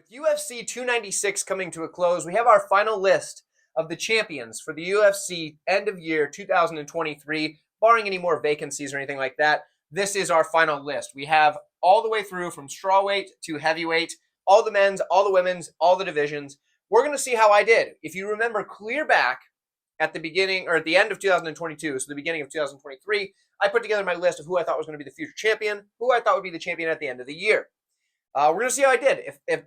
With UFC 296 coming to a close, we have our final list of the champions for the UFC end of year 2023, barring any more vacancies or anything like that. This is our final list. We have all the way through from strawweight to heavyweight, all the men's, all the women's, all the divisions. We're going to see how I did. If you remember clear back at the beginning or at the end of 2022, so the beginning of 2023, I put together my list of who I thought was going to be the future champion, who I thought would be the champion at the end of the year. We're going to see how I did,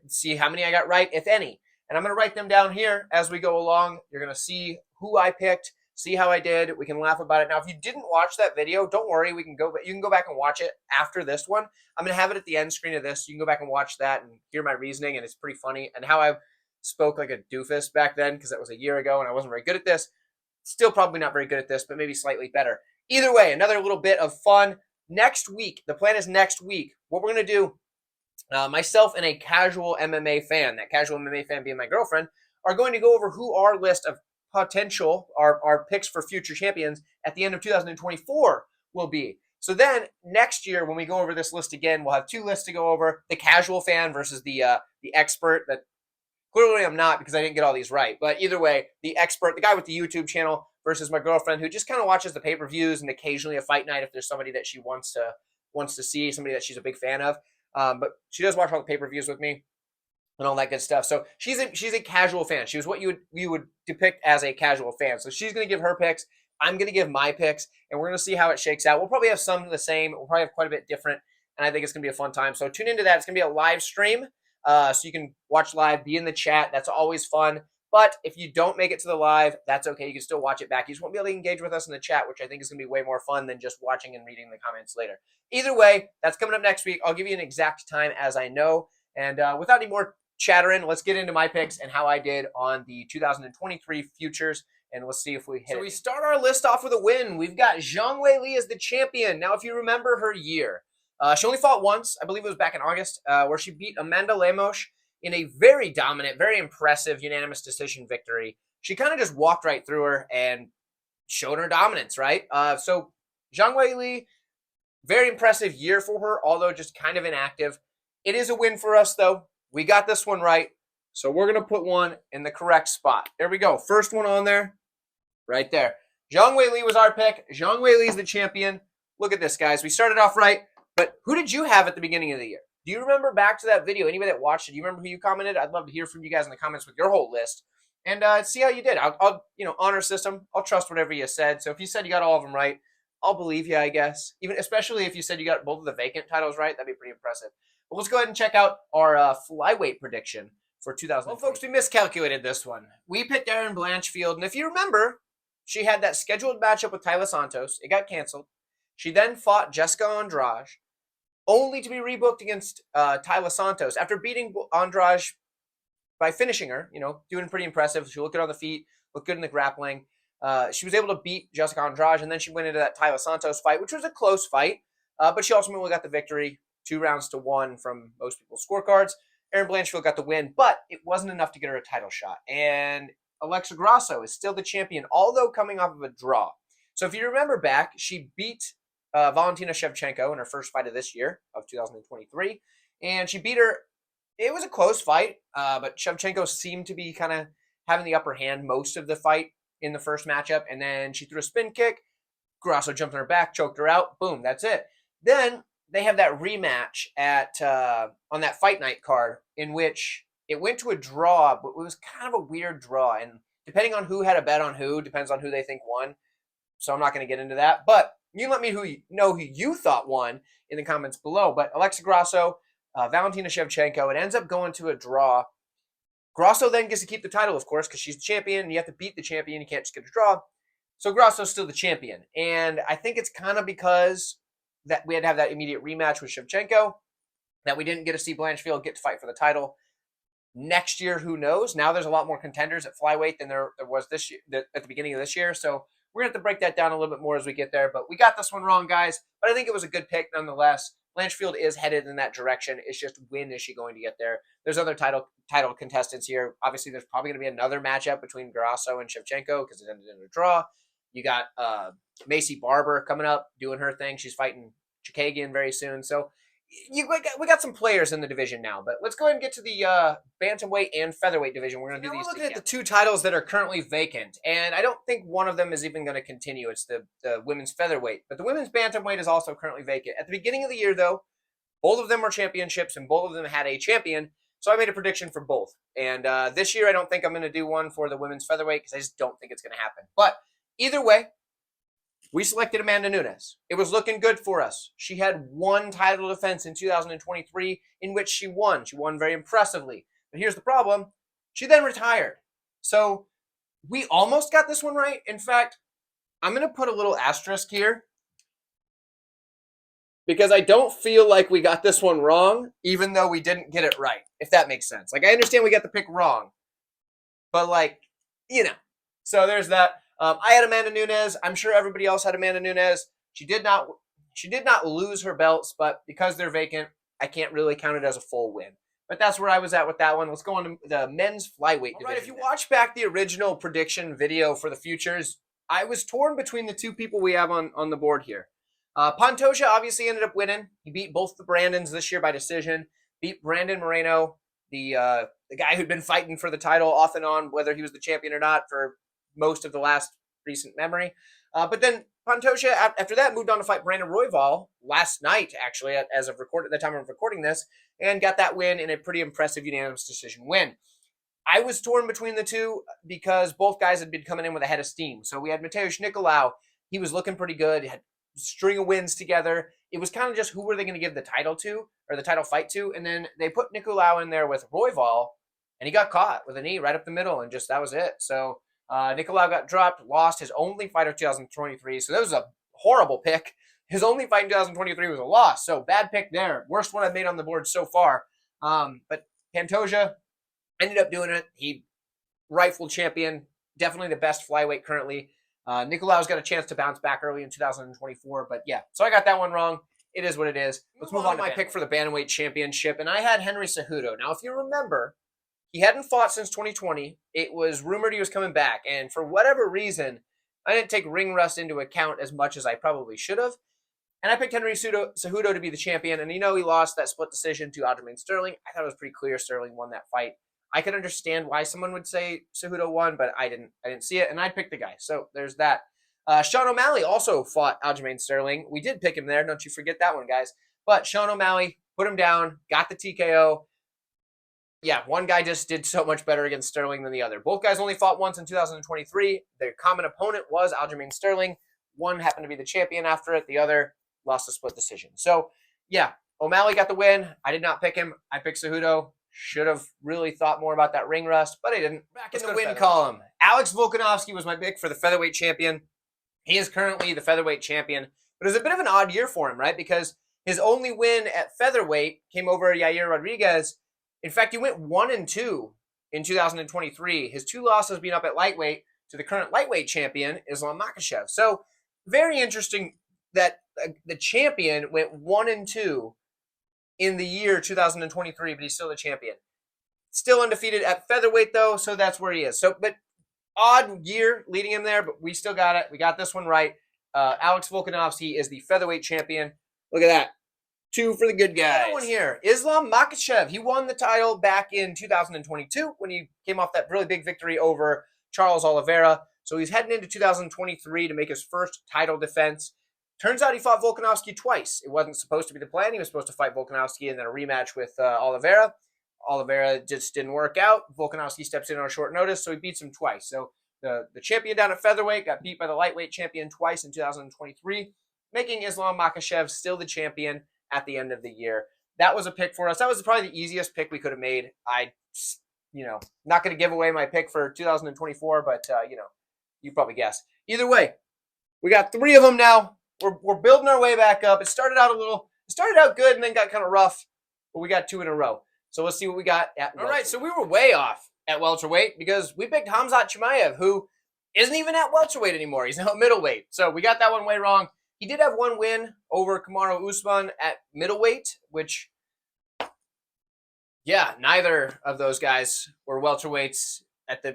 see how many I got right, if any. And I'm going to write them down here as we go along. You're going to see who I picked, see how I did. We can laugh about it. Now, if you didn't watch that video, don't worry. You can go back and watch it after this one. I'm going to have it at the end screen of this. So you can go back and watch that and hear my reasoning, and it's pretty funny. And how I spoke like a doofus back then, because that was a year ago, and I wasn't very good at this. Still probably not very good at this, but maybe slightly better. Either way, another little bit of fun. Next week, the plan is next week, what we're going to do, myself and a casual MMA fan, that casual MMA fan being my girlfriend, are going to go over who our list of potential, our picks for future champions at the end of 2024 will be. So then next year, when we go over this list again, we'll have two lists to go over: the casual fan versus the expert. That clearly I'm not, because I didn't get all these right. But either way, the expert, the guy with the YouTube channel, versus my girlfriend, who just kind of watches the pay-per-views and occasionally a fight night if there's somebody that she wants to see, somebody that she's a big fan of. But she does watch all the pay-per-views with me and all that good stuff. So she's a casual fan. She was what you would depict as a casual fan. So she's going to give her picks. I'm going to give my picks, and we're going to see how it shakes out. We'll probably have some of the same. We'll probably have quite a bit different, and I think it's going to be a fun time. So tune into that. It's going to be a live stream, so you can watch live, be in the chat. That's always fun. But if you don't make it to the live, that's okay. You can still watch it back. You just won't be able to engage with us in the chat, which I think is going to be way more fun than just watching and reading the comments later. Either way, that's coming up next week. I'll give you an exact time as I know. And without any more chattering, let's get into my picks and how I did on the 2023 futures, and let's see if we hit it. So we start our list off with a win. We've got Zhang Weili as the champion. Now, if you remember her year, she only fought once. I believe it was back in August, where she beat Amanda Lemos in a very dominant, very impressive unanimous decision victory. She kind of just walked right through her and showed her dominance, right? So Zhang Weili, very impressive year for her, although just kind of inactive. It is a win for us, though. We got this one right, so we're going to put one in the correct spot. There we go. First one on there, right there. Zhang Weili was our pick. Zhang Weili is the champion. Look at this, guys. We started off right, but who did you have at the beginning of the year? Do you remember back to that video? Anybody that watched it, do you remember who you commented? I'd love to hear from you guys in the comments with your whole list, and see how you did. I'll honor system. I'll trust whatever you said. So if you said you got all of them right, I'll believe you, I guess. Especially if you said you got both of the vacant titles right, that'd be pretty impressive. But let's go ahead and check out our flyweight prediction for 2000. Well, folks, we miscalculated this one. We picked Erin Blanchfield, and if you remember, she had that scheduled matchup with Taila Santos. It got canceled. She then fought Jessica Andrade, only to be rebooked against Taila Santos after beating Andrade by finishing her, doing pretty impressive. She looked good on the feet, looked good in the grappling. She was able to beat Jessica Andrade, and then she went into that Taila Santos fight, which was a close fight, but she ultimately got the victory, 2-1 from most people's scorecards. Erin Blanchfield got the win, but it wasn't enough to get her a title shot. And Alexa Grasso is still the champion, although coming off of a draw. So if you remember back, she beat Valentina Shevchenko in her first fight of this year, of 2023, and she beat her. It was a close fight, but Shevchenko seemed to be kind of having the upper hand most of the fight in the first matchup, and then she threw a spin kick. Grasso jumped on her back, choked her out. Boom, that's it. Then they have that rematch at on that fight night card, in which it went to a draw, but it was kind of a weird draw, and depending on who had a bet on who, depends on who they think won. So I'm not going to get into that, but you let me know who you thought won in the comments below. But Alexa Grasso, Valentina Shevchenko, it ends up going to a draw. Grasso then gets to keep the title, of course, because she's the champion, and you have to beat the champion. You can't just get a draw. So Grasso's still the champion. And I think it's kind of because that we had to have that immediate rematch with Shevchenko that we didn't get to see Blanchfield get to fight for the title. Next year, who knows? Now there's a lot more contenders at flyweight than there was this year, at the beginning of this year. So we're going to have to break that down a little bit more as we get there. But we got this one wrong, guys. But I think it was a good pick nonetheless. Blanchfield is headed in that direction. It's just, when is she going to get there? There's other title contestants here. Obviously, there's probably going to be another matchup between Grasso and Shevchenko because it ended in a draw. You got Macy Barber coming up, doing her thing. She's fighting Chikagian very soon. So we got some players in the division now, but let's go ahead and get to the bantamweight and featherweight division. We're going to do these. We're looking at the two titles that are currently vacant, and I don't think one of them is even going to continue. It's the women's featherweight, but the women's bantamweight is also currently vacant. At the beginning of the year, though, both of them were championships, and both of them had a champion. So I made a prediction for both. And this year, I don't think I'm going to do one for the women's featherweight because I just don't think it's going to happen. But either way, we selected Amanda Nunes. It was looking good for us. She had one title defense in 2023 in which she won. She won very impressively. But here's the problem. She then retired. So we almost got this one right. In fact, I'm going to put a little asterisk here because I don't feel like we got this one wrong, even though we didn't get it right, if that makes sense. Like, I understand we got the pick wrong, but, like, you know. So there's that. I had Amanda Nunes. I'm sure everybody else had Amanda Nunes. She did not lose her belts, but because they're vacant, I can't really count it as a full win. But that's where I was at with that one. Let's go on to the men's flyweight division. All right, if you watch back the original prediction video for the futures, I was torn between the two people we have on the board here. Pantoja obviously ended up winning. He beat both the Brandons this year by decision. Beat Brandon Moreno, the guy who'd been fighting for the title off and on, whether he was the champion or not, for most of the last recent memory. But then Pantoja, after that, moved on to fight Brandon Royval last night, actually, at the time of recording this, and got that win in a pretty impressive unanimous decision win. I was torn between the two because both guys had been coming in with a head of steam. So we had Mateusz Nicolau. He was looking pretty good. He had a string of wins together. It was kind of just who were they going to give the title to, or the title fight to, and then they put Nicolau in there with Royval, and he got caught with a knee right up the middle, and just that was it. So Nicolau got dropped, lost his only fight of 2023. So that was a horrible pick. His only fight in 2023 was a loss. So bad pick there. Worst one I've made on the board so far. But Pantoja ended up doing it. He rightful champion, definitely the best flyweight currently. Nicolau's got a chance to bounce back early in 2024. But yeah, so I got that one wrong. It is what it is. Let's move on to my pick for the bantamweight championship. And I had Henry Cejudo. Now, if you remember, he hadn't fought since 2020. It was rumored he was coming back. And for whatever reason, I didn't take ring rust into account as much as I probably should have. And I picked Henry Cejudo to be the champion. And he lost that split decision to Aljamain Sterling. I thought it was pretty clear Sterling won that fight. I could understand why someone would say Cejudo won, but I didn't see it. And I picked the guy. So there's that. Sean O'Malley also fought Aljamain Sterling. We did pick him there. Don't you forget that one, guys. But Sean O'Malley put him down, got the TKO. Yeah, one guy just did so much better against Sterling than the other. Both guys only fought once in 2023. Their common opponent was Aljamain Sterling. One happened to be the champion after it. The other lost a split decision. So, yeah, O'Malley got the win. I did not pick him. I picked Cejudo. Should have really thought more about that ring rust, but I didn't. Back in the win column, Alex Volkanovski was my pick for the featherweight champion. He is currently the featherweight champion, but it was a bit of an odd year for him, right? Because his only win at featherweight came over Yair Rodriguez. In fact, he went 1-2 in 2023. His two losses being up at lightweight to the current lightweight champion, Islam Makhachev. So very interesting that the champion went 1-2 in the year 2023, but he's still the champion. Still undefeated at featherweight, though, so that's where he is. So, but odd year leading him there, but we still got it. We got this one right. Alex Volkanovski is the featherweight champion. Look at that. 2 for the good guys. Another one here, Islam Makhachev. He won the title back in 2022 when he came off that really big victory over Charles Oliveira. So he's heading into 2023 to make his first title defense. Turns out he fought Volkanovski twice. It wasn't supposed to be the plan. He was supposed to fight Volkanovski and then a rematch with Oliveira. Oliveira just didn't work out. Volkanovski steps in on short notice, so he beats him twice. So the champion down at featherweight got beat by the lightweight champion twice in 2023, making Islam Makhachev still the champion at the end of the year. That was a pick for us. That was probably the easiest pick we could have made. Not going to give away my pick for 2024, but, you probably guess. Either way, we got 3 of them now. We're building our way back up. It started out good and then got kind of rough, but we got 2 in a row. So let's see what we got at welterweight. All right, so we were way off at welterweight because we picked Khamzat Chimaev, who isn't even at welterweight anymore. He's now at middleweight. So we got that one way wrong. He did have one win over Kamaru Usman at middleweight, which, yeah, neither of those guys were welterweights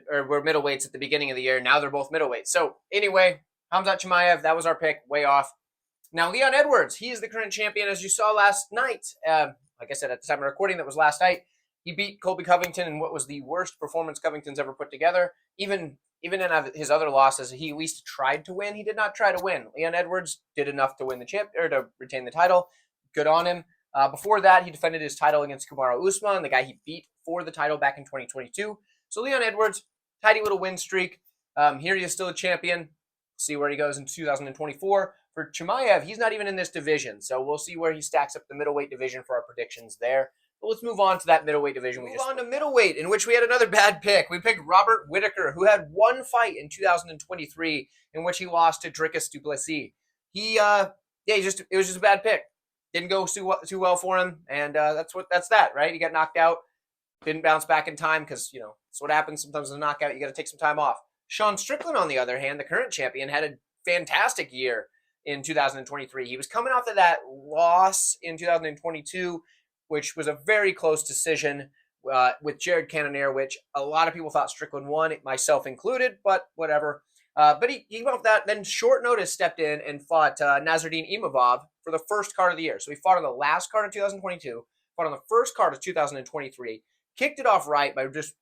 were middleweights at the beginning of the year. Now they're both middleweights. So anyway, Khamzat Chimaev, that was our pick, way off. Now, Leon Edwards, he is the current champion, as you saw last night. Like I said, at the time of recording, that was last night. He beat Colby Covington in what was the worst performance Covington's ever put together. Even in his other losses, he at least tried to win. He did not try to win. Leon Edwards did enough to win the to retain the title. Good on him. Before that, he defended his title against Kamaru Usman, the guy he beat for the title back in 2022. So Leon Edwards, tidy little win streak. Here he is still a champion. See where he goes in 2024. For Chimaev, he's not even in this division, so we'll see where he stacks up the middleweight division for our predictions there. But let's move on to that middleweight division. Move on to middleweight, in which we had another bad pick. We picked Robert Whittaker, who had one fight in 2023 in which he lost to Dricus du Plessis. It was just a bad pick. Didn't go too well for him, and that's that, right? He got knocked out, didn't bounce back in time because that's what happens sometimes in a knockout. You got to take some time off. Sean Strickland, on the other hand, the current champion, had a fantastic year in 2023. He was coming off of that loss in 2022, which was a very close decision with Jared Cannonier, which a lot of people thought Strickland won, myself included, but whatever. But he went with that, then short notice stepped in and fought Nasruddin Imavov for the first card of the year. So he fought on the last card of 2022, fought on the first card of 2023, kicked it off right by just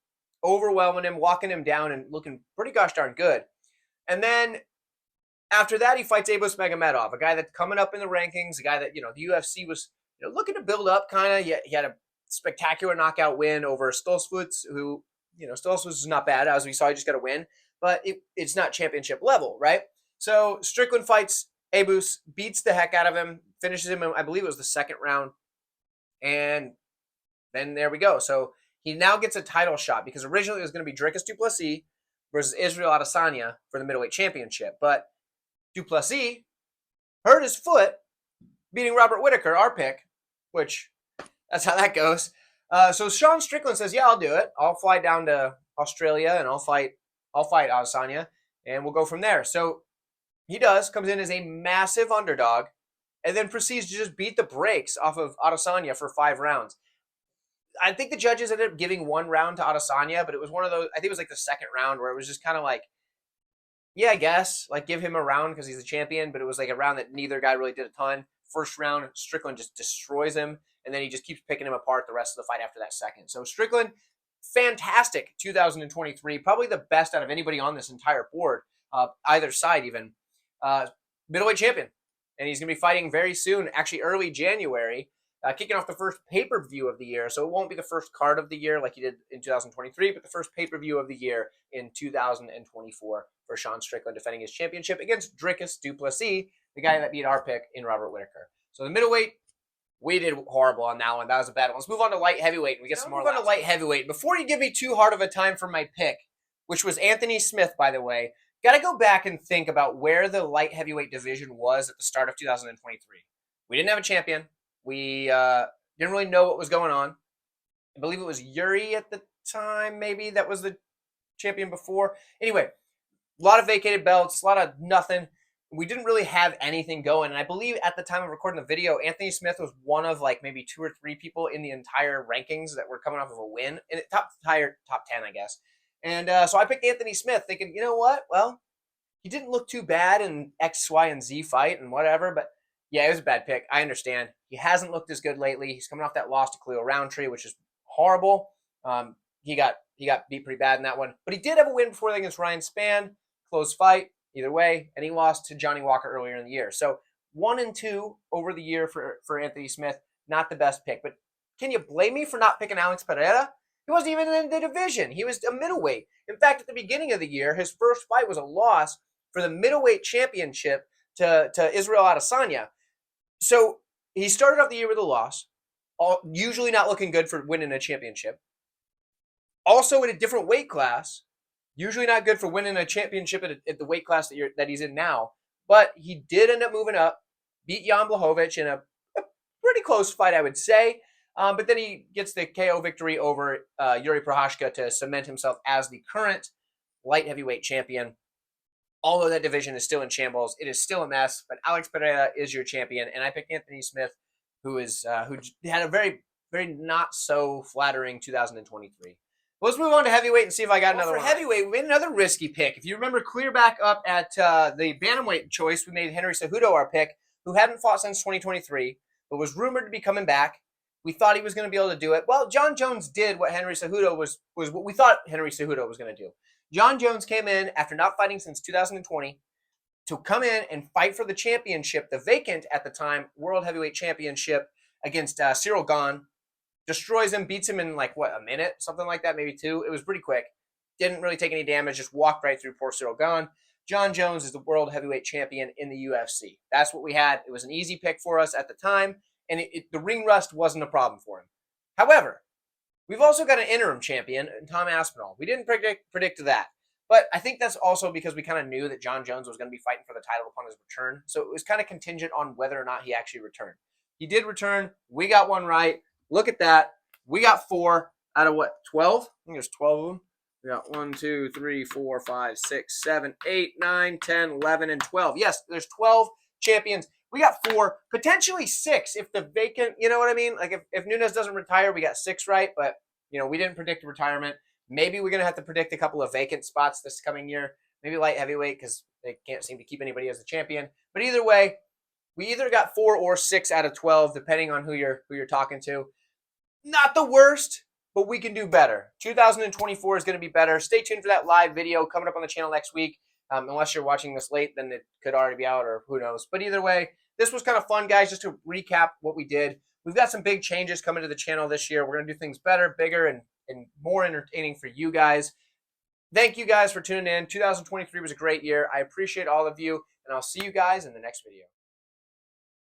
overwhelming him, walking him down, and looking pretty gosh darn good. And then after that, he fights Abus Magomedov, a guy that's coming up in the rankings, a guy that, the UFC was looking to build up kind of. He had a spectacular knockout win over Stoltzfus, who, Stoltzfus is not bad. As we saw, he just got a win, but it's not championship level, right? So Strickland fights Abus, beats the heck out of him, finishes him, I believe it was the second round, and then there we go. So he now gets a title shot because originally it was going to be Dricus du Plessis versus Israel Adesanya for the middleweight championship, but du Plessis hurt his foot, beating Robert Whittaker, our pick, which that's how that goes. So Sean Strickland says, "Yeah, I'll do it. I'll fly down to Australia and I'll fight Adesanya, and we'll go from there." So he does, comes in as a massive underdog, and then proceeds to just beat the brakes off of Adesanya for 5 rounds. I think the judges ended up giving 1 round to Adesanya, but it was one of those. I think it was like the second round where it was just kind of like, yeah, I guess, like give him a round because he's a champion, but it was like a round that neither guy really did a ton. First round, Strickland just destroys him, and then he just keeps picking him apart the rest of the fight after that second. So Strickland, fantastic 2023, probably the best out of anybody on this entire board, either side even. Middleweight champion, and he's going to be fighting very soon, actually early January, kicking off the first pay-per-view of the year. So it won't be the first card of the year like he did in 2023, but the first pay-per-view of the year in 2024 for Sean Strickland, defending his championship against Dricus du Plessis, the guy that beat our pick in Robert Whittaker. So the middleweight, we did horrible on that one. That was a bad one. Let's move on to light heavyweight. We get some more. Move on to light heavyweight. Before you give me too hard of a time for my pick, which was Anthony Smith, by the way, got to go back and think about where the light heavyweight division was at the start of 2023. We didn't have a champion. We didn't really know what was going on. I believe it was Yuri at the time, maybe, that was the champion before. Anyway, a lot of vacated belts, a lot of nothing. We didn't really have anything going. And I believe at the time of recording the video, Anthony Smith was one of like maybe 2 or 3 people in the entire rankings that were coming off of a win. In top 10, I guess. And so I picked Anthony Smith thinking, you know what? Well, he didn't look too bad in X, Y, and Z fight and whatever, but yeah, it was a bad pick. I understand. He hasn't looked as good lately. He's coming off that loss to Khalil Roundtree, which is horrible. He got beat pretty bad in that one. But he did have a win before that against Ryan Spann. Close fight, either way. And he lost to Johnny Walker earlier in the year. So 1 and 2 over the year for Anthony Smith. Not the best pick. But can you blame me for not picking Alex Pereira? He wasn't even in the division. He was a middleweight. In fact, at the beginning of the year, his first fight was a loss for the middleweight championship to Israel Adesanya. So he started off the year with a loss, usually not looking good for winning a championship. Also in a different weight class, usually not good for winning a championship at the weight class that he's in now. But he did end up moving up, beat Jan Blachowicz in a pretty close fight, I would say. But then he gets the KO victory over Yuri Prochazka to cement himself as the current light heavyweight champion. Although that division is still in shambles, it is still a mess. But Alex Pereira is your champion, and I picked Anthony Smith, who had a very, very not so flattering 2023. Let's move on to heavyweight and see if I got another one. For heavyweight, we made another risky pick. If you remember, clear back up at the bantamweight choice, we made Henry Cejudo our pick. who hadn't fought since 2023, but was rumored to be coming back. We thought he was going to be able to do it. Well, John Jones did what Henry Cejudo was what we thought Henry Cejudo was going to do. John Jones came in after not fighting since 2020 to come in and fight for the championship, the vacant at the time World Heavyweight Championship against Cyril Gane. Destroys him, beats him in like, what, a minute? Something like that, maybe 2. It was pretty quick. Didn't really take any damage, just walked right through poor Cyril Gane. John Jones is the World Heavyweight Champion in the UFC. That's what we had. It was an easy pick for us at the time, and the ring rust wasn't a problem for him. However, we've also got an interim champion, Tom Aspinall. We didn't predict that. But I think that's also because we kind of knew that John Jones was going to be fighting for the title upon his return. So it was kind of contingent on whether or not he actually returned. He did return. We got one right. Look at that. We got 4 out of what, 12? I think there's 12 of them. We got 1, 2, 3, 4, 5, 6, 7, 8, 9, 10, 11, and 12. Yes, there's 12 champions. We got 4, potentially 6 if the vacant, you know what I mean? Like if Nunes doesn't retire, we got 6 right. But, we didn't predict retirement. Maybe we're going to have to predict a couple of vacant spots this coming year. Maybe light heavyweight because they can't seem to keep anybody as a champion. But either way, we either got 4 or 6 out of 12, depending on who you're talking to. Not the worst, but we can do better. 2024 is going to be better. Stay tuned for that live video coming up on the channel next week. Unless you're watching this late, then it could already be out, or who knows. But either way, this was kind of fun, guys, just to recap what we did. We've got some big changes coming to the channel this year. We're going to do things better, bigger, and more entertaining for you guys. Thank you guys for tuning in. 2023 was a great year. I appreciate all of you, and I'll see you guys in the next video.